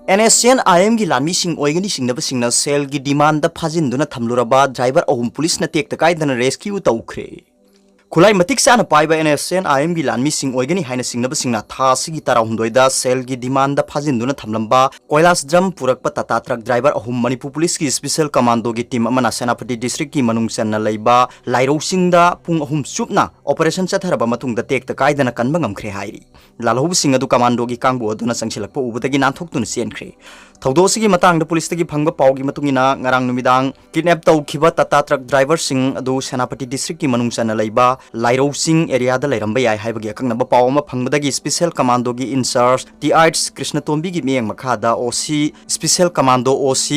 NSCN IM gi lanmi sing oigani chingnaba-singna sel gi demand da fajinduna thamluraba driver ahum police na tek takaidana rescue tawkhre khulai matik sana paiba NSCN IM gi lanmi sing oigani haina chingnaba-singna tha sigi tarahumdoida sel gi demand da fajinduna thamlamba koilas drum purakpa tata truck driver ahum manipur police ki special commando gi team amana senapati district ki manung channa leiba lairo singda pung ahum chupna operation chatharaba matung da tek takaidana kanba ngamkhre hairi lalhobu sing adu commando gi kangbu aduna sangsilakpa ubudagi nanthoktu sienkhre thaudosigi matang da police tagi phangba pawgi matungina ngarang numidang kidnap tawkhiba tata truck driver sing adu senapati district ki manung channa leiba lairo sing area da lairamba yai haibagi akangna paw ma phangbadagi special commando gi in charge TIs krishna tombi gi miyang makhada OC special commando OC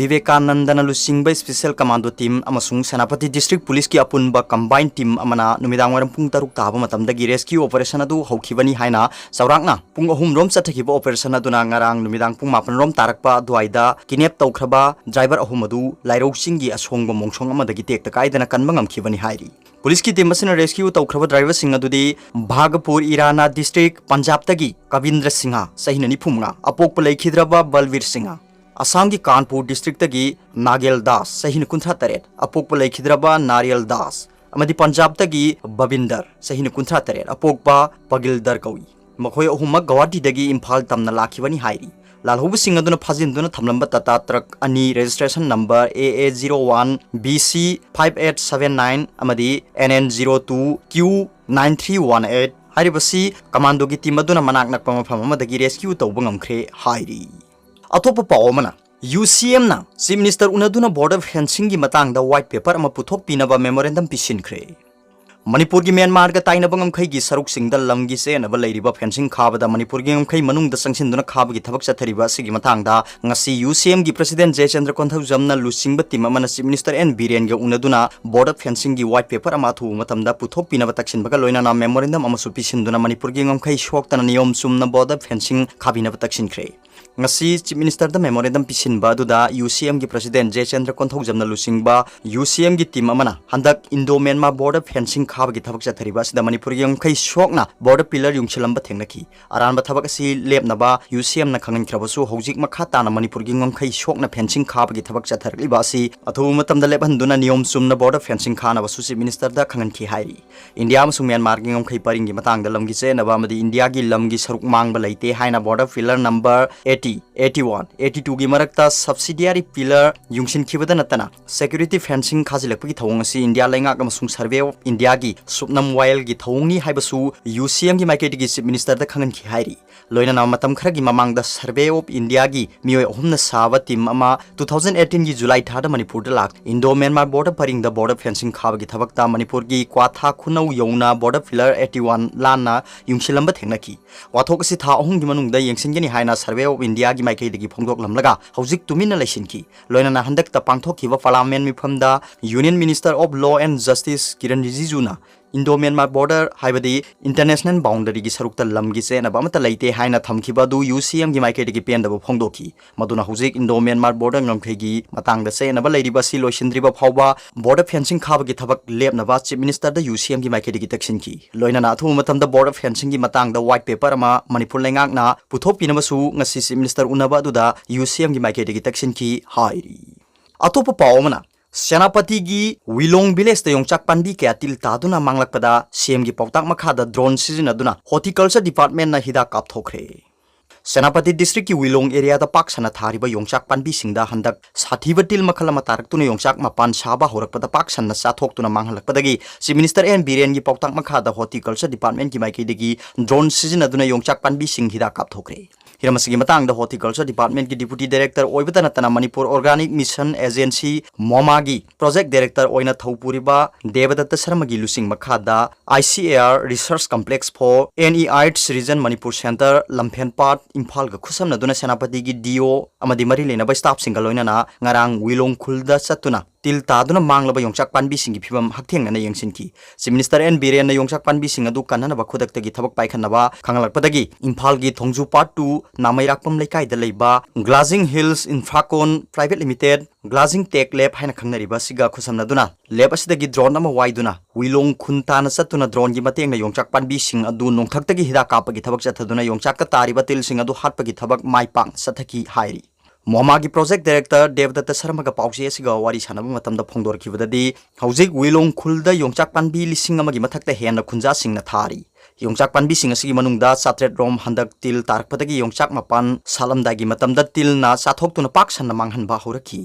vivekanandana lusingba special commando team amasung senapati district police ki apunba combined team amana numidang waram pung taruk taba matamdagi rescue operation adu haukhibani haina saurakna pung ahum rom chathakiba operation aduna ngarang numidang pung mapan rom tarakpa duaida kinep tawkhraba driver ahum adu lairo singi asongba mongsong amadagi tek takaidana kanba ngamkhibani hairi police ki team asina rescue tawkhraba driver sing adudi Bhagapur Irana district Punjab tagi Kavindra Singha sahina nifumnga apokpa leikhidraba Balvir Singha Assam ki Kanpur district tagi Nagel Das sahina kuntha taret apokpa leikhidraba Nariel Das amadi Punjab tagi Babinder sahina kuntha taret apokpa Pagildar kawi makhoi ahumma Guwahati dagi Imphal tamna lakhibani hairi lalhobu sing aduna phajinduna thamlamba tata truck ani registration number AA01 BC 5879 amadi NN02 Q9318 haribasi commando gi team aduna manak nakpa mafam amadagi rescue tawba ngamkhre hairi atopa pawmana UCM na Chief Minister unaduna board of fencing gi matang da white paper ama puthok pinaba memorandum pisinkhre Manipur gi Myanmar ga taina bangam khai gi saruk singdal lam gi se na ba leiriba fencing khaba da Manipur gi ngam khai manung da sangsin duna khaba gi thabak chathariba sigi matang da ngasi UCM gi president Jaychandra Konthau jamna lusing ba tim amana Chief Minister N Biren ga unaduna board of fencing gi white paper ama thu matam da puthok pina ba taksin baga loina na memorandum ama su pisin duna Manipur gi ngam khai shok tan niyom sumna board of fencing khabina ba taksin khre ngasi Chief Minister da memorandum pisin ba du da UCM gi president Jaychandra Konthau jamna lusing ba UCM gi team amana handak Indo Myanmar board of fencing khaba gi thabak chathariba sida Manipur gi ngam khai shokna board pillar yungchilamba thengnaki aranba thabak asi lepnaba UCM na khangan khrabasu hojik makha tana Manipur gi ngam khai shokna fencing khaba gi thabak chatharliba asi athu matam da lebhan duna niyom sumna board fencing khana basu Chief Minister da khangan ki hairi India amsung Myanmar gi ngam khai paring gi matang da lam gi che na ba madi India gi lam gi saruk mangba leite haina board pillar number 80 81 82 gi marakta subsidiary pillar yungsin khibada natana security fencing khajilakpi gi thawong asi India laingak amasung survey of India gi Supnam Wail gi thongni haibasu UCM gi maiketi gi Chief Minister da khangan ki hairi loina na matam khara gi mamang da survey of India gi mioi ahumna sawa team ama 2018 gi July thada Manipur da lak Indo Myanmar border paring da border fencing khaba gi thabak ta Manipur gi kwatha khunau yona border pillar 81 lana yungsilamba thengnaki wathok si tha ahum gi manung da yengsin gi ni haina survey of India gi maiketi gi phongdok lamlaga hojik tumina laisin ki loina na handak ta pangthok ki ba parliament mifam da Union Minister of Law and Justice Kiran Rijiju na Indo Myanmar border haibadi international boundary gi sarukta lam gi che na ba mata leite haina thamkhiba du UCM gi maiketi gi pen da ba phongdoki maduna hojik Indo Myanmar border ngamkhai gi matang da che na ba leiriba si loisindriba phawba border fencing khaba gi thabak lep na ba Chief Minister da UCM gi maiketi gi taksin ki loina na thu matam da border fencing gi matang da white paper ama Manipur lengak na puthok pinama su ngasi Chief Minister unaba du da UCM gi maiketi gi taksin ki hairi atopa pawmana Senapati gi Wilong village ta yongchak pandi ke atil taduna manglakpada CM gi pautak makhada drone sizinaduna horticulture department na hida kapthokre Senapati district ki Wilong area da paksana thariba yongchak panbi singda handak sathiba til makhala matarak tuna yongchak mapan saba horakpada paksana sathok tuna manghalakpadagi Chief Minister N Biren gi pautak makhada horticulture department ki maikidagi drone sizinaduna yongchak panbi sing hida kapthokre Hiramasi matang da horticulture department ki deputy director oibata natana Manipur Organic Mission Agency MOMA-gi project director oina Thaupuriba Devadatta Sharma gi lusing makhada ICAR research complex for NEI's region Manipur center Lamphen Part Imphal ga khusam na duna Senapati gi DO amadi mari lena ba staff singa loina na ngarang Wilong khulda chatuna til taduna manglaba yongchak panbi singi phibam haktheng na yengsinki Chief Minister N Biren na yongchak panbi sing adu kanana ba khodak tagi thabak paikhanaba khangalakpadagi Imphal gi Thongju Part 2 namairakpam laikai da leiba Glazing Hills Infracon Private Limited Glazing Tech Lab haina khangnariba siga khusamnaduna lab asidagi drone ama waiduna Wilong Khuntana satuna drone gi mateng na yongchak panbi sing adu nongthaktagi hida kapagi thabak chathaduna yongchak ta tariba til sing adu hatpagi thabak maipang sathaki hairi Mohama gi Project Director Devdatta Sharma ga PAO-CHE asiga wari sanaba matamda phongdorkhibadadi hauzik Wilong Khulda yongchak panbi lising amagi mathakta hena khunja singna thari yongchak panbi sing asigi manungda satret rom handak til tarakpadagi yongchak mapan salamdagi matamda til na sathoktuna paksan na manghanba horakhi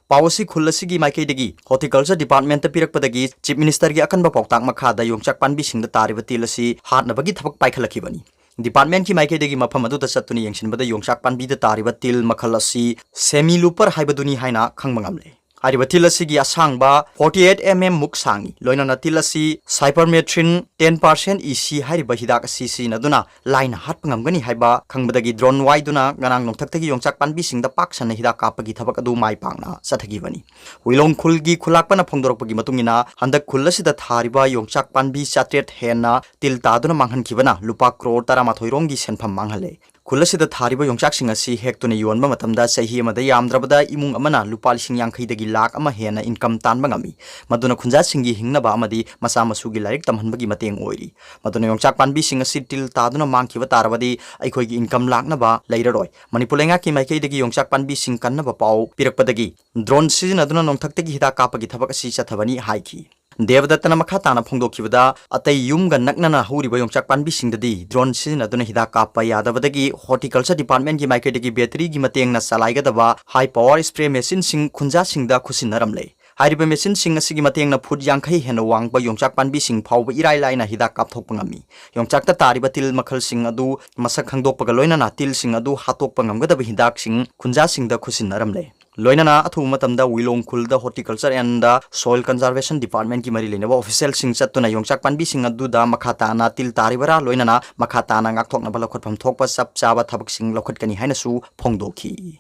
PAO-CHE khullasigi maikaidagi Horticulture Department ta pirakpadagi Chief Minister gi akanba pauktak makhada yongchak panbi singda tariba til asi hatnabagi thabak paikhalakibani Department ki maikaidagi mafam adu ta satuni yengsinbada yongchak panbi da tariba til makhal asi semi looper haibaduni haina khangmangamle Hariba til asigi asangba 48 mm muk sangi loinana til asi cypermetrin 10% EC hariba hidak asi sinaduna line hatpangamgani haiba khangbadagi drone waiduna ganang nongthaktagi yongchak panbi singda paksana hidak kapagi thabak adu mai pangna sathagibani Wilong Khulgi khulakpana phongdorokpagi matungina handak khulasida thariba yongchak panbi chatret hena til taduna manghankhibana lupa crore 13 rongi senpham manghale Kulasida thariba yongchak sing asi hektuna yonba matamda sahi amada yamdrabada imung amana lupa 50,000 lakh ama hena income tanba ngami maduna khunja singi hingnaba amadi masa masugi larik tamhanbagi mateng oiri maduna yongchak panbi sing asi til taduna mangkhiba tarabadi aikhoigi income laknaba leiraroi manipur lenga ki maikaidagi yongchak panbi sing kannaba pau pirakpadagi drone sizinaduna nongthaktagi hida kapagi thabak asi chathabani haiki Devdattana makhatana phongdokhibada atai yumga naknana huriba yongchak panbi singdadi drone sizinaduna hida kappa yadabadagi Horticulture Department gi maikaidagi battery gi matengna salaigadaba high power spray machine sing khunja singda khusinnaramle Hariba machine sing asigi matengna phut yangkhai hena wangba yongchak panbi sing phawba irai laina hida kapthokpangami yongchak ta tariba til makhal sing adu masak khangdokpaga loinana til sing adu hatokpa ngamgadaba hidak sing khunja singda khusinnaramle Loinana athu matamda Wilong Khulda Horticulture and Soil Conservation Department ki mari lenaba official sing chatuna yongchak panbi sing adu da makhatana til taribara loinana makhatana ngakthokna balakhotpham thokpa sap chaba thabak sing lokhatkani haina su phongdokhi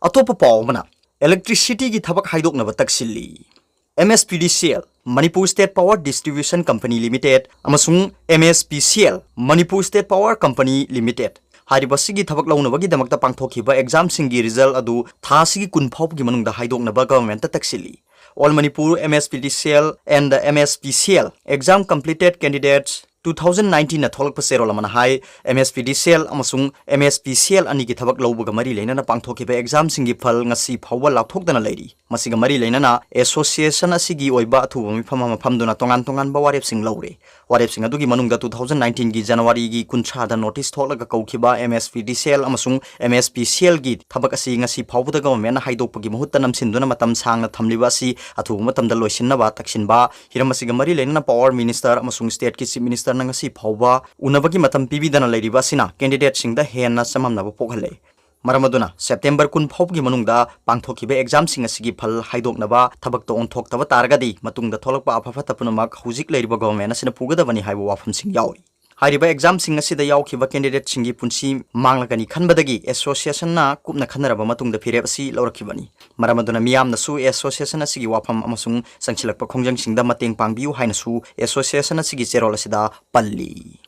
atopa pawmana electricity gi thabak haidoknaba taksilli MSPDCL Manipur State Power Distribution Company Limited amasung MSPCL Manipur State Power Company Limited Haribasigi thabak launabagi damakta pangthokhiba exam singi result adu thasigi kunphawgi manungda haidoknaba government ta taksili All Manipur MSPDCL and MSPCL exam completed candidates 2019 na tholak pasero lamana hai MSPDCL amasung MSPCL ani gi thabak lawbuga mari leinana pangthokhiba exam singi phal ngasi phawwa lathokdana leiri masiga mari leinana association asigi oiba athuba mifam mafamduna tongan ba warep sing lawre warep sing adugi manungda 2019 gi January gi kuncha da notice tholaga kaukhiba MSPDCL amasung MSPCL gi thabak asi ngasi phawbuda government haidokpagi mahutta namsinduna matam sangna thamliba asi athuba matamda loisinna taksinba hiramasiga mari leinana power minister amasung state ki chief minister nangasi phawba unabagi matam pibidana leiriba sina candidate singda hena samamnaba pokhale Maramaduna September kun phawgi manungda pangthokhiba exam sing asigi phal haidoknaba thabakta onthoktawa targadi matungda tholakpa afafata punamak hujik leiriba government asina pugadabani haiba wafam sing yawi Hariba exam sing asida yaukhiba candidate singi punsi manglagani khanbadagi association na kupna khanaraba matungda firep asi lawrakhibani Maramaduna miyamna su association asigi wafam amasung sangchilakpa khongjang singda mateng pangbiu haina su association asigi cherol asida palli